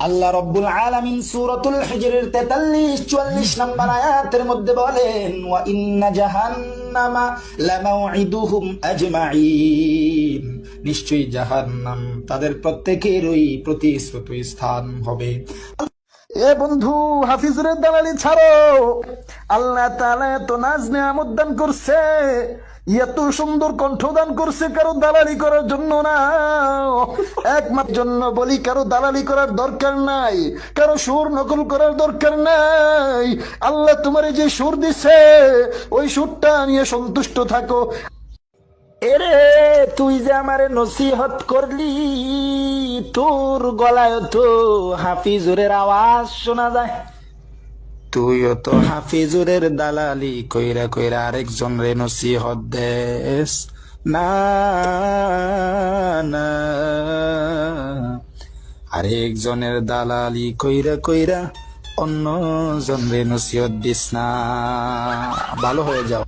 আল্লাহ রব্বুল আলামিন সূরাতুল হিজরের 43-44 নম্বর আয়াতের মধ্যে বলেন, ওয়া ইন্না জাহান্নামা লামাউইদুহুম আজমাইন, নিশ্চয়ই জাহান্নাম তাদের প্রত্যেকেরই প্রতিশ্রুত স্থান হবে। এ বন্ধু, হাফিজুরের দালালি ছাড়ো। আল্লাহ তাআলা এত নাজ নিয়ামত দান করছে, এত সুন্দর কণ্ঠ দান করছে, কারো দালালি করার জন্য না, একমাত্র জন্য বলি। কারো দালালি করার দরকার নাই, কারো সুর নকল করার দরকার নাই। আল্লাহ তোমার যে সুর দিছে ওই সুরটা নিয়ে সন্তুষ্ট থাকো। এরে, তুই যে আমারে নসিহত করলি, তোর গলায় তো হাফিজুরের আওয়াজ শোনা যায়। তুইও তো হাফিজুরের দালালি কইরা কইরা আরেকজন রে নসিহত দেস না, না, আরেকজনের দালালি কইরা কইরা অন্য জন রে নসিহত দিস না। ভালো হয়ে যাও।